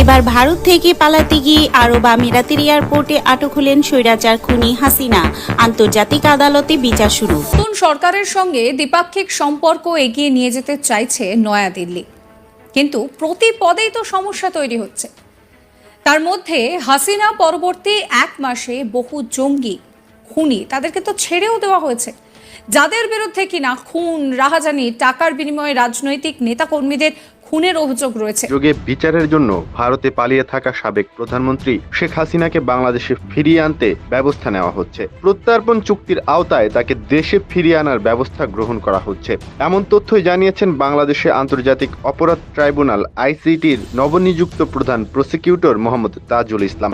এবার ভারত থেকে পালাতে গিয়ে আরব আমিরাতের এয়ারপোর্টে আটক হলেন স্বৈরাচার খুনি হাসিনা। আন্তর্জাতিক আদালতে বিচার শুরু। নতুন সরকারের সঙ্গে দ্বিপাক্ষিক সম্পর্ক এগিয়ে নিয়ে যেতে চাইছে নয়াদিল্লি, কিন্তু প্রতি পদেই তো সমস্যা তৈরি হচ্ছে। তার মধ্যে হাসিনা পরবর্তী 1 মাসে বহু জঙ্গি খুনি তাদেরকে তো ছেড়েও দেওয়া হয়েছে, যাদের বিরুদ্ধে কিনা খুন, রাহাজানি, টাকার বিনিময়ে রাজনৈতিক নেতাকর্মীদের খুনের অভিযোগ রয়েছে। যোগে বিচারের জন্য ভারতে পালিয়ে থাকা সাবেক প্রধানমন্ত্রী শেখ হাসিনাকে বাংলাদেশে ফিরিয়ে আনতে ব্যবস্থা নেওয়া হচ্ছে। প্রত্যর্পণ চুক্তির আওতায় তাকে দেশে ফিরিয়ে আনার ব্যবস্থা গ্রহণ করা হচ্ছে, এমন তথ্যই জানিয়েছেন বাংলাদেশে আন্তর্জাতিক অপরাধ ট্রাইব্যুনাল আইসিটির নবনিযুক্ত প্রধান প্রসিকিউটর মোহাম্মদ তাজুল ইসলাম।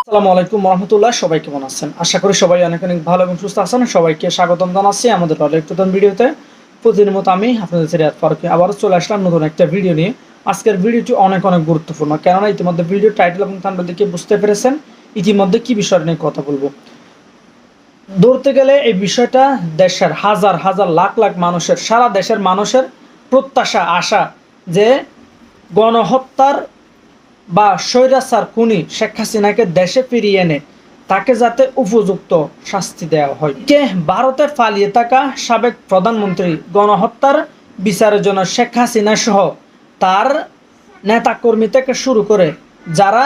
আসসালামু আলাইকুম রহমতুল্লাহ। সবাই কেমন আছেন? আশা করি সবাই অনেক অনেক ভালো এবং সুস্থ আছেন। সবাইকে স্বাগতম জানাচ্ছি আমাদের আরেকটি নতুন ভিডিওতে। প্রতিদিনের মতো আমি আপনাদের সিরিয়াত ফারুকী আবারও চলে আসলাম নতুন একটা ভিডিও নিয়ে। আজকের ভিডিওটি অনেক অনেক গুরুত্বপূর্ণ, কেননা ইতিমধ্যে ভিডিও টাইটেল এবং থাম্বনেল দেখে বুঝতে পেরেছেন ইতিমধ্যে কি বিষয় নিয়ে কথা বলবো। ধরতে গেলে এই বিষয়টা দেশের হাজার হাজার লাখ লাখ মানুষের, সারা দেশের মানুষের প্রত্যাশা, আশা যে গণহত্যার বা স্বৈরাচার খুনি শেখ হাসিনাকে দেশে ফিরিয়ে এনে তাকে যাতে উপযুক্ত শাস্তি দেওয়া হয়। কে ভারতে পালিয়ে থাকা সাবেক প্রধানমন্ত্রী গণহত্যার বিচারের জন্য শেখ হাসিনা সহ তার নেতাকর্মী থেকে শুরু করে যারা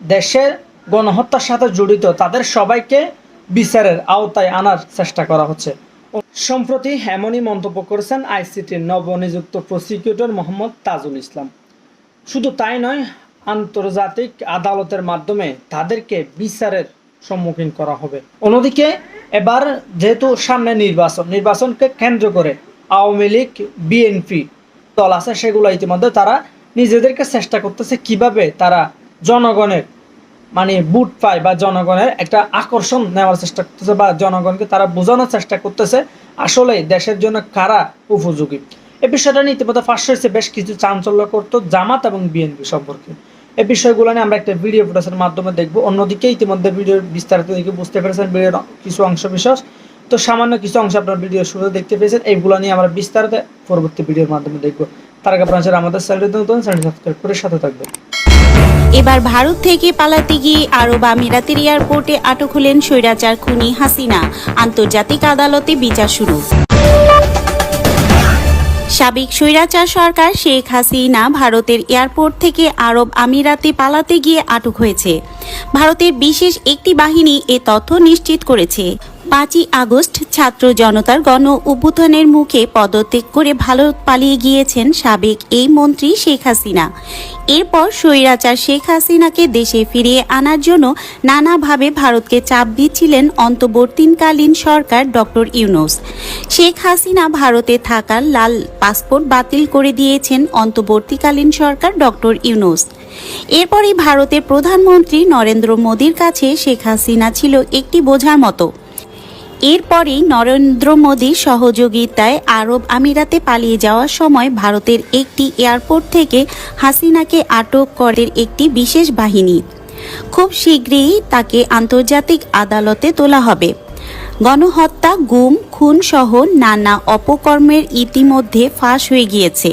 দেশের গণহত্যার সাথে জড়িত তাদের সবাইকে বিচারের আওতায় আনার চেষ্টা করা হচ্ছে। সম্প্রতি এমনই মন্তব্য করেছেন আইসিটির নবনিযুক্ত প্রসিকিউটর মোহাম্মদ তাজুল ইসলাম। শুধু তাই নয়, আন্তর্জাতিক আদালতের মাধ্যমে তাদেরকে বিচারের সম্মুখীন করা হবে। অন্যদিকে এবার যেহেতু সামনে নির্বাচনকে কেন্দ্র করে আওয়ামী লীগ, বিএনপি দল আছে, সেগুলো ইতিমধ্যে তারা নিজেদেরকে চেষ্টা করতেছে কিভাবে তারা জনগণের ভোট পায় বা জনগণের একটা আকর্ষণ নেওয়ার চেষ্টা করতেছে বা জনগণকে তারা বোঝানোর চেষ্টা করতেছে আসলে দেশের জন্য কারা উপযোগী। এই বিষয়টা নিয়ে ইতিমধ্যে ফাঁস হয়েছে বেশ কিছু চাঞ্চল্য করতো জামাত এবং বিএনপি সম্পর্কে। এই বিষয়গুলো নিয়ে আমরা একটা ভিডিও ফুটেজের মাধ্যমে দেখবো। অন্যদিকে ইতিমধ্যে ভিডিওর বিস্তারিত দেখে বুঝতে পেরেছেন ভিডিওর কিছু অংশ বিশেষ, তো সামান্য কিছু অংশ আপনার ভিডিও শুরু দেখতে পেয়েছেন। এইগুলো নিয়ে আমরা বিস্তারিত পরবর্তী ভিডিওর মাধ্যমে দেখবো। তার আগে আপনারা আমাদের চ্যানেলটি নতুন, চ্যানেলটি সাবস্ক্রাইব করে সাথে থাকবেন। এবার ভারত থেকে পালাতে গিয়ে আরব আমিরাতের এয়ারপোর্টে আটক হলেন স্বৈরাচার খুনি হাসিনা। আন্তর্জাতিক আদালতে বিচার শুরু। সাবেক স্বৈরাচার সরকার শেখ হাসিনা ভারতের এয়ারপোর্ট থেকে আরব আমিরাতে পালাতে গিয়ে আটক হয়েছে। ভারতের বিশেষ একটি বাহিনী এ তথ্য নিশ্চিত করেছে। 5ই আগস্ট ছাত্র জনতার গণ অভ্যুত্থানের মুখে পদত্যাগ করে ভারত পালিয়ে গিয়েছেন সাবেক এই মন্ত্রী শেখ হাসিনা। এরপর স্বৈরাচার শেখ হাসিনাকে দেশে ফিরিয়ে আনার জন্য নানাভাবে ভারতকে চাপ দিচ্ছিলেন অন্তর্বর্তীকালীন সরকার ডক্টর ইউনূস। শেখ হাসিনা ভারতে থাকার লাল পাসপোর্ট বাতিল করে দিয়েছেন অন্তর্বর্তীকালীন সরকার ডক্টর ইউনূস। এরপরই ভারতের প্রধানমন্ত্রী নরেন্দ্র মোদীর কাছে শেখ হাসিনা ছিল একটি বোঝার মতো। এরপরই নরেন্দ্র মোদীর সহযোগিতায় আরব আমিরাতে পালিয়ে যাওয়ার সময় ভারতের একটি এয়ারপোর্ট থেকে হাসিনাকে আটক করে একটি বিশেষ বাহিনী। খুব শীঘ্রই তাকে আন্তর্জাতিক আদালতে তোলা হবে। গণহত্যা, গুম, খুন সহ নানা অপকর্মের ইতিমধ্যে ফাঁস হয়ে গিয়েছে।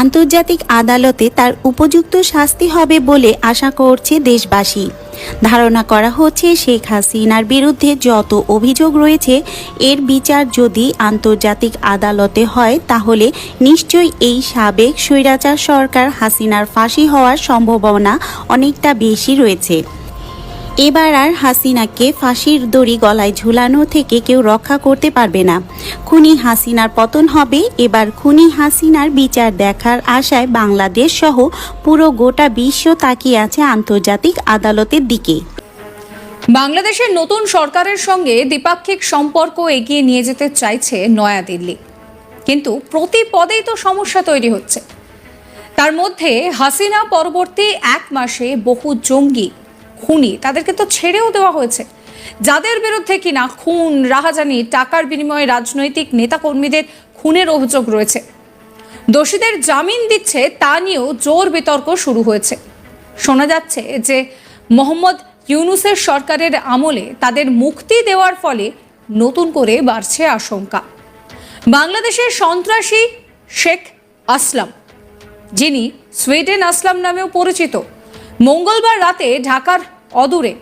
আন্তর্জাতিক আদালতে তার উপযুক্ত শাস্তি হবে বলে আশা করছে দেশবাসী। ধারণা করা হচ্ছে শেখ হাসিনার বিরুদ্ধে যত অভিযোগ রয়েছে এর বিচার যদি আন্তর্জাতিক আদালতে হয় তাহলে নিশ্চয়ই এই সাবেক স্বৈরাচার সরকার হাসিনার ফাঁসি হওয়ার সম্ভাবনা অনেকটা বেশি রয়েছে। এবার আর হাসিনাকে ফাঁসির দড়ি গলায় ঝুলানো থেকে কেউ রক্ষা করতে পারবে না। খুনি হাসিনার পতন হবে। এবার খুনি হাসিনার বিচার দেখার আশায় বাংলাদেশ সহ পুরো গোটা বিশ্ব তাকিয়ে আছে আন্তর্জাতিক আদালতের দিকে। বাংলাদেশের নতুন সরকারের সঙ্গে দ্বিপাক্ষিক সম্পর্ক এগিয়ে নিয়ে যেতে চাইছে নয়াদিল্লি, কিন্তু প্রতি পদেই তো সমস্যা তৈরি হচ্ছে। তার মধ্যে হাসিনা পরবর্তী 1 মাসে বহু জঙ্গি খুনি তাদেরকে তো ছেড়েও দেওয়া হয়েছে, যাদের বিরুদ্ধে কিনা খুন, রাহাজানি, টাকার বিনিময়ে রাজনৈতিক নেতাকর্মীদের খুনের অভিযোগ রয়েছে। দোষীদের জামিন দিচ্ছে তা নিয়েও জোর বিতর্ক শুরু হয়েছে। শোনা যাচ্ছে যে মোহাম্মদ ইউনূসের সরকারের আমলে তাদের মুক্তি দেওয়ার ফলে নতুন করে বাড়ছে আশঙ্কা। বাংলাদেশের সন্ত্রাসী শেখ আসলাম, যিনি সুইডেন আসলাম নামেও পরিচিত, মঙ্গলবার রাতে ঢাকার অদূরে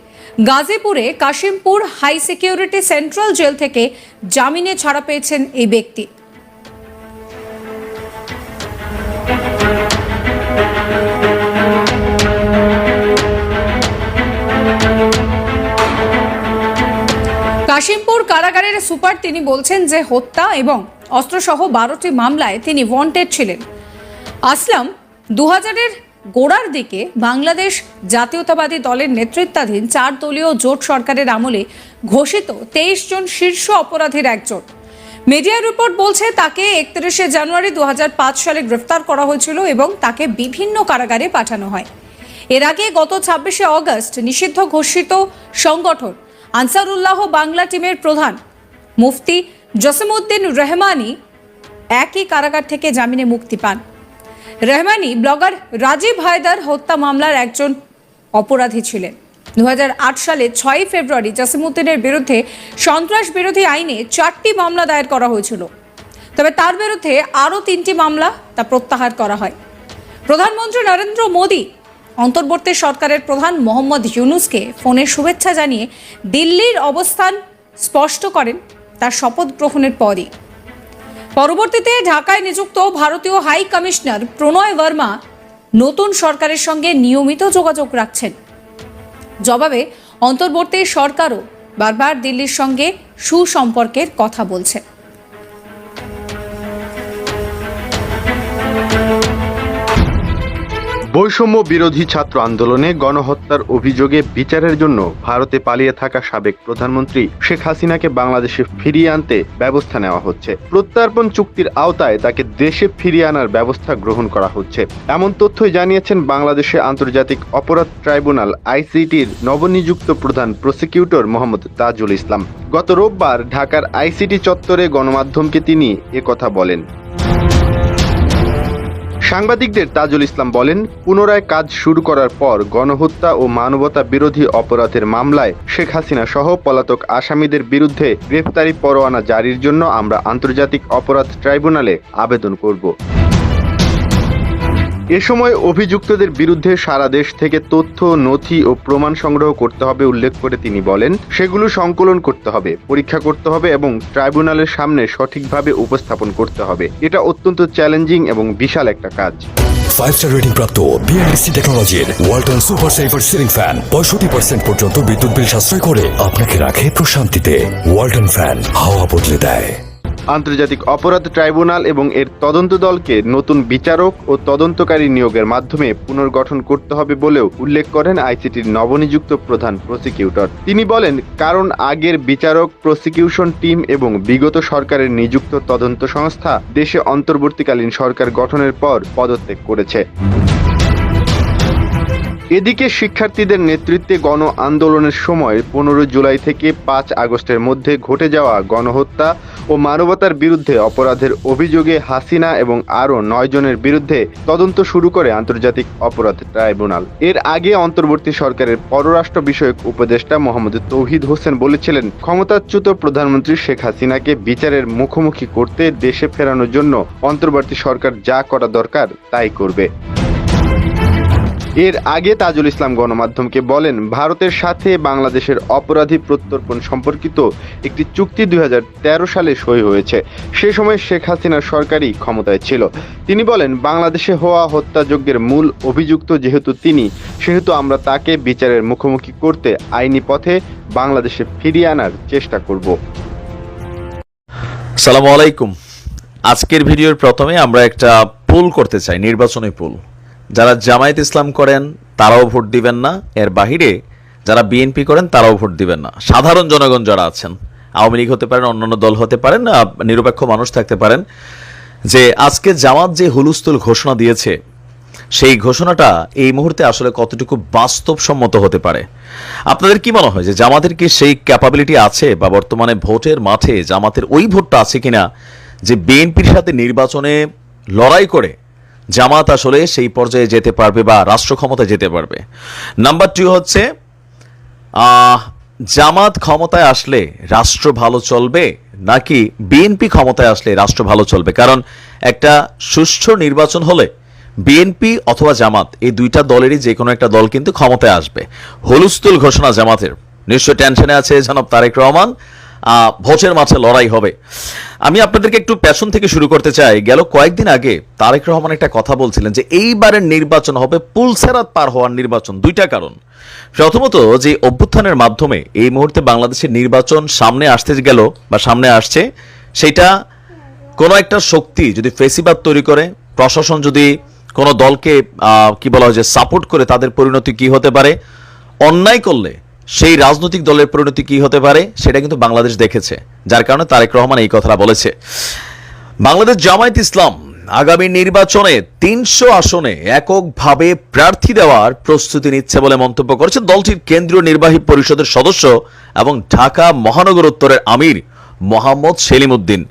গাজীপুরে Kashimpur high security central jail থেকে জামিনে ছাড়া পেয়েছেন এই ব্যক্তি। কাশিমপুর কারাগারের সুপার তিনি বলছেন যে হত্যা এবং অস্ত্রসহ 12টি মামলায় তিনি ওয়ান্টেড ছিলেন। আসলাম 2000-এর গোড়ার দিকে বাংলাদেশ জাতীয়তাবাদী দলের নেতৃত্বাধীন 4 দলীয় জোট সরকারের আমলে ঘোষিত 23 জন শীর্ষ অপরাধীর একজন। মিডিয়া রিপোর্ট বলছে তাকে 31শে জানুয়ারি 2005 সালে গ্রেফতার করা হয়েছিল এবং তাকে বিভিন্ন কারাগারে পাঠানো হয়। এর আগে গত 26শে অগস্ট নিষিদ্ধ ঘোষিত সংগঠন আনসারুল্লাহ বাংলা টিমের প্রধান মুফতি জসিমউদ্দিন রহমানি একই কারাগার থেকে জামিনে মুক্তি পান। রহমানি ব্লগার রাজীব হায়দার হত্যা মামলার একজন অপরাধী ছিলেন। 2008 সালে 6 ফেব্রুয়ারি জসিমউদ্দিনের বিরুদ্ধে সন্ত্রাস বিরোধী আইনে 4টি মামলা দায়ের করা হয়েছিল, তবে তার বিরুদ্ধে আরও 3টি মামলা তা প্রত্যাহার করা হয়। প্রধানমন্ত্রী নরেন্দ্র মোদী অন্তর্বর্তী সরকারের প্রধান মোহাম্মদ ইউনূসকে ফোনে শুভেচ্ছা জানিয়ে দিল্লির অবস্থান স্পষ্ট করেন তার শপথ গ্রহণের পরই। পরবর্তীতে ঢাকায় নিযুক্ত ভারতীয় হাই কমিশনার প্রণয় বর্মা নতুন সরকারের সঙ্গে নিয়মিত যোগাযোগ রাখছেন। জবাবে অন্তর্বর্তী সরকারও বারবার দিল্লির সঙ্গে সুসম্পর্কের কথা বলছে। বৈষম্য বিরোধী ছাত্র আন্দোলনে গণহত্যার অভিযোগে বিচারের জন্য ভারতে পালিয়ে থাকা সাবেক প্রধানমন্ত্রী শেখ হাসিনাকে বাংলাদেশে ফিরিয়ে আনতে ব্যবস্থা নেওয়া হচ্ছে। প্রত্যর্পণ চুক্তির আওতায় তাকে দেশে ফিরিয়ে আনার ব্যবস্থা গ্রহণ করা হচ্ছে, এমন তথ্যই জানিয়েছেন বাংলাদেশে আন্তর্জাতিক অপরাধ ট্রাইব্যুনাল আইসিটির নবনিযুক্ত প্রধান প্রসিকিউটর মোহাম্মদ তাজুল ইসলাম। গত রোববার ঢাকার আইসিটি চত্বরে গণমাধ্যমকে তিনি একথা বলেন। সাংবাদিকদের তাজুল ইসলাম বলেন, পুনরায় কাজ শুরু করার পর গণহত্যা ও মানবতা বিরোধী অপরাধের মামলায় শেখ হাসিনা সহ পলাতক আসামিদের বিরুদ্ধে গ্রেফতারি পরোয়ানা জারির জন্য আমরা আন্তর্জাতিক অপরাধ ট্রাইব্যুনালে আবেদন করব। এ সময় অভিযুক্তদের বিরুদ্ধে সারা দেশ থেকে তথ্য, নথি ও প্রমাণ সংগ্রহ করতে হবে উল্লেখ করে তিনি বলেন, সেগুলো সংকলন করতে হবে, পরীক্ষা করতে হবে এবং ট্রাইব্যুনালের সামনে সঠিকভাবে উপস্থাপন করতে হবে। এটা অত্যন্ত চ্যালেঞ্জিং এবং বিশাল একটা কাজ। 5-স্টার রেটিং প্রাপ্ত বিএলডিসি টেকনোলজির Walton super saver ceiling fan 65% পর্যন্ত বিদ্যুৎ বিল সাশ্রয় করে আপনাকে রাখে প্রশান্তিতে। ওয়ালটন ফ্যান হাওয়া বদলে দেয়। আন্তর্জাতিক অপরাধ ট্রাইব্যুনাল এবং এর তদন্ত দলকে নতুন বিচারক ও তদন্তকারী নিয়োগের মাধ্যমে পুনর্গঠন করতে হবে বলেও উল্লেখ করেন আইসিটির নবনিযুক্ত প্রধান প্রসিকিউটর। তিনি বলেন, কারণ আগের বিচারক, প্রসিকিউশন টিম এবং বিগত সরকারের নিযুক্ত তদন্ত সংস্থা দেশে অন্তর্বর্তীকালীন সরকার গঠনের পর পদত্যাগ করেছে। এদিকে শিক্ষার্থীদের নেতৃত্বে গণ আন্দোলনের সময় 15 জুলাই থেকে 5 আগস্টের মধ্যে ঘটে যাওয়া গণহত্যা ও মানবতার বিরুদ্ধে অপরাধের অভিযোগে হাসিনা এবং আরও 9 জনের বিরুদ্ধে তদন্ত শুরু করে আন্তর্জাতিক অপরাধ ট্রাইব্যুনাল। এর আগে অন্তর্বর্তী সরকারের পররাষ্ট্র বিষয়ক উপদেষ্টা মোহাম্মদ তৌহিদ হোসেন বলেছিলেন, ক্ষমতাচ্যুত প্রধানমন্ত্রী শেখ হাসিনাকে বিচারের মুখোমুখি করতে দেশে ফেরানোর জন্য অন্তর্বর্তী সরকার যা করা দরকার তাই করবে। এর আগে তাজুল ইসলাম গণমাধ্যমকে বলেন, ভারতের সাথে বাংলাদেশের অপরাধী প্রত্যর্পণ সম্পর্কিত একটি চুক্তি 2013 সালে সই হয়েছে। সে সময় শেখ হাসিনার সরকারই ক্ষমতায় ছিল। তিনি বলেন, বাংলাদেশে হওয়া হত্যাযজ্ঞের মূল অভিযুক্ত যেহেতু তিনি, সেহেতু আমরা তাকে বিচারের মুখোমুখি করতে আইনি পথে বাংলাদেশে ফিরিয়ে আনার চেষ্টা করব। আসসালামু আলাইকুম। আজকের ভিডিওর প্রথমে আমরা একটা পোল করতে চাই, নির্বাচনী পোল। যারা জামায়াত ইসলাম করেন তারাও ভোট দিবেন না, এর বাহিরে যারা বিএনপি করেন তারাও ভোট দিবেন না। সাধারণ জনগণ যারা আছেন, আওয়ামী লীগ হতে পারেন, অন্যান্য দল হতে পারেন, নিরপেক্ষ মানুষ থাকতে পারেন, যে আজকে জামাত যে হুলস্থুল ঘোষণা দিয়েছে, সেই ঘোষণাটা এই মুহূর্তে আসলে কতটুকু বাস্তবসম্মত হতে পারে? আপনাদের কি মনে হয় যে জামাতের কি সেই ক্যাপাবিলিটি আছে, বা বর্তমানে ভোটের মাঠে জামাতের ওই ভোটটা আছে কিনা যে বিএনপির সাথে নির্বাচনে লড়াই করে জামাত আসলে সেই পর্যায়ে যেতে পারবে বা রাষ্ট্র ক্ষমতায় যেতে পারবে? নাম্বার 2 হচ্ছে, জামাত ক্ষমতায় আসলে রাষ্ট্র ভালো চলবে নাকি বিএনপি ক্ষমতায় আসলে রাষ্ট্র ভালো চলবে? কারণ একটা সুষ্ঠু নির্বাচন হলে বিএনপি অথবা জামাত এই দুইটা দলেরই যে কোনো একটা দল কিন্তু ক্ষমতায় আসবে। হুলস্থুল ঘোষণা জামাতের, নিশ্চয় টেনশনে আছে জনাব তারেক রহমান, ভোটের মাঠে লড়াই হবে। আমি আপনাদেরকে একটু পেছন থেকে শুরু করতে চাই। গেল কয়েকদিন আগে তারেক রহমান একটা কথা বলছিলেন যে এইবারের নির্বাচন হবে পুলসেরাত পার হওয়ার নির্বাচন। দুইটা কারণ। প্রথমত, যে অভ্যুত্থানের মাধ্যমে এই মুহূর্তে বাংলাদেশের নির্বাচন সামনে আসতে গেল বা সামনে আসছে, সেটা কোনো একটা শক্তি যদি ফেসিবাদ তৈরি করে, প্রশাসন যদি কোনো দলকে কি বলা হয় যে সাপোর্ট করে, তাদের পরিণতি কি হতে পারে, অন্যায় করলে সেই রাজনৈতিক দলের পরিণতি কি হতে পারে, সেটা কিন্তু বাংলাদেশ দেখেছে। যার কারণে তারেক রহমান এই কথাটা বলেছে। বাংলাদেশ জামায়াত ইসলাম আগামী নির্বাচনে 300 আসনে এককভাবে প্রার্থী দেওয়ার প্রস্তুতি নিচ্ছে বলে মন্তব্য করেছে দলটির কেন্দ্রীয় নির্বাহী পরিষদের সদস্য এবং ঢাকা মহানগর উত্তরের আমির মোহাম্মদ সেলিম উদ্দিন।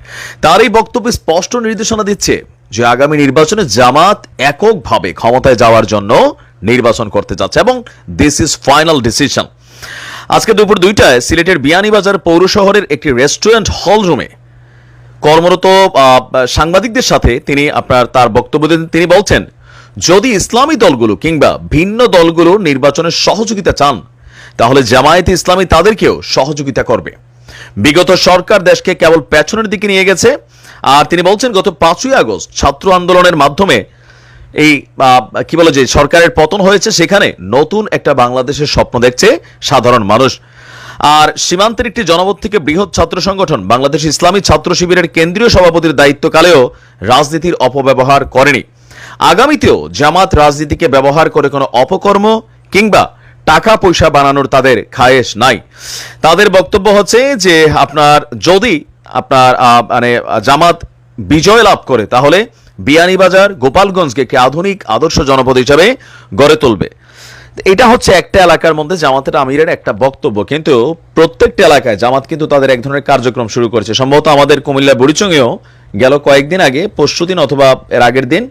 তার এই বক্তব্যে স্পষ্ট নির্দেশনা দিচ্ছে যে আগামী নির্বাচনে জামাত এককভাবে ক্ষমতায় যাওয়ার জন্য নির্বাচন করতে যাচ্ছে এবং দিস ইজ ফাইনাল ডিসিশন। আজকে দুপুর 2টায় সিলেটের বিয়ানীবাজার পৌর শহরের একটি রেস্টুরেন্ট হল রুমে কর্মরত সাংবাদিকদের সাথে তার বক্তব্য দেন। তিনি বলছেন, যদি ইসলামী দলগুলো কিংবা ভিন্ন দলগুলো নির্বাচনের সহযোগিতা চান, তাহলে জামায়াতে ইসলামী তাদেরকেও সহযোগিতা করবে। বিগত সরকার দেশকে কেবল পেছনের দিকে নিয়ে গেছে। আর তিনি বলছেন, গত 5ই আগস্ট ছাত্র আন্দোলনের মাধ্যমে এই কি বলে যে সরকারের পতন হয়েছে, সেখানে নতুন একটা বাংলাদেশের স্বপ্ন দেখছে সাধারণ মানুষ। আর সীমান্তের একটি জনপদ থেকে বৃহৎ ছাত্র সংগঠন বাংলাদেশ ইসলামী ছাত্র শিবিরের কেন্দ্রীয় সভাপতির দায়িত্বকালেও রাজনীতির অপব্যবহার করেনি। আগামীতেও জামাত রাজনীতিকে ব্যবহার করে কোনো অপকর্ম কিংবা টাকা পয়সা বানানোর তাদের খায়েশ নাই। তাদের বক্তব্য হচ্ছে যে যদি মানে জামাত বিজয় লাভ করে, তাহলে বিয়ানীবাজার গোপালগঞ্জকে একটি আধুনিক আদর্শ জনপদ হিসাবে গড়ে তুলবে। এটা হচ্ছে একটা এলাকার মধ্যে জামাতের আমিরের একটা বক্তব্য, কিন্তু প্রত্যেকটা এলাকায় জামাত কিন্তু তাদের এক ধরনের কার্যক্রম শুরু করেছে। সম্ভবত আমাদের কুমিল্লা বুড়িচংয়েও গেল কয়েকদিন আগে, পরশুদিন অথবা এর আগের দিন,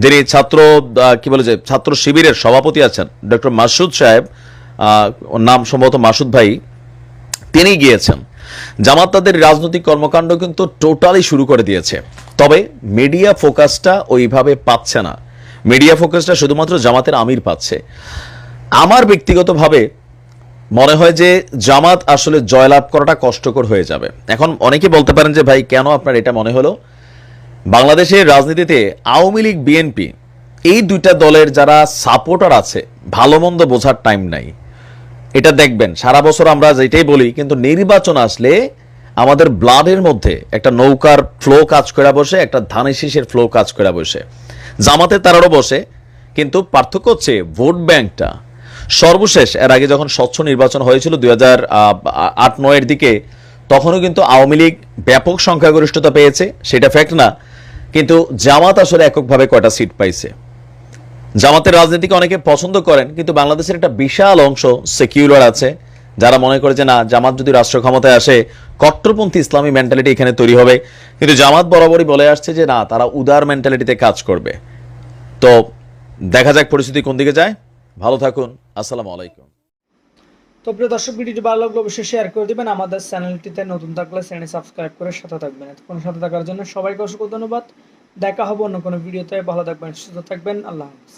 যিনি ছাত্র শিবিরের সভাপতি আছেন ডক্টর মাসুদ সাহেব, নাম সম্ভবত মাসুদ ভাই, তিনি গিয়েছেন। জামাত তাদের রাজনৈতিক কর্মকাণ্ড কিন্তু টোটালি শুরু করে দিয়েছে। তবে মিডিয়া ফোকাসটা ওইভাবে পাচ্ছে না। মিডিয়া ফোকাসটা শুধুমাত্র জামাতের আমির পাচ্ছে। আমার ব্যক্তিগতভাবে মনে হয় যে জামাত আসলে জয়লাভ করাটা কষ্টকর হয়ে যাবে। এখন অনেকে বলতে পারেন যে ভাই, কেন আপনার এটা মনে হলো? বাংলাদেশের রাজনীতিতে আওয়ামী লীগ, বিএনপি এই দুইটা দলের যারা সাপোর্টার আছে, ভালো মন্দ বোঝার টাইম নাই। এটা দেখবেন সারা বছর আমরা যেটাই বলি, কিন্তু নির্বাচন আসলে আমাদের ব্লাডের মধ্যে একটা নৌকার ফ্লো কাজ করে বসে, একটা ধানের শীষের ফ্লো কাজ করে বসে। জামাতে তারারও বসে, কিন্তু পার্থক্য হচ্ছে ভোট ব্যাংকটা। সর্বশেষ এর আগে যখন স্বচ্ছ নির্বাচন হয়েছিল 2008-9 দিকে, তখনও কিন্তু আওয়ামী লীগ ব্যাপক সংখ্যাগরিষ্ঠতা পেয়েছে, সেটা ফ্যাক্ট না। কিন্তু জামাত আসলে এককভাবে কয়টা সিট পাইছে। জামাতের রাজনীতিকে অনেকে পছন্দ করেন, কিন্তু বাংলাদেশের একটা বিশাল অংশ সেকিউলার আছে যারা মনে করে যে না, জামাত যদি রাষ্ট্র ক্ষমতায় আসে কট্টরপন্থী ইসলামী মেন্টালিটি এখানে তৈরি হবে। কিন্তু জামাত বরাবরই বলে আসছে যে না, তারা উদার মেন্টালিটিতে কাজ করবে। তো দেখা যাক পরিস্থিতি কোন দিকে যায়। ভালো থাকুন, আসসালামু আলাইকুম। তো প্রিয় দর্শক, ভিডিওটি ভালো লাগলে অবশ্যই শেয়ার করে দিবেন। আমাদের চ্যানেলটিতে নতুন থাকলে চ্যানেল সাবস্ক্রাইব করে সাথে থাকবেন। এতক্ষণ সাথে থাকার জন্য সবাইকে অসংখ্য ধন্যবাদ। দেখা হবে অন্য কোনো ভিডিওতে। ভালো থাকবেন, সুস্থ থাকবেন। আল্লাহ হাফেজ।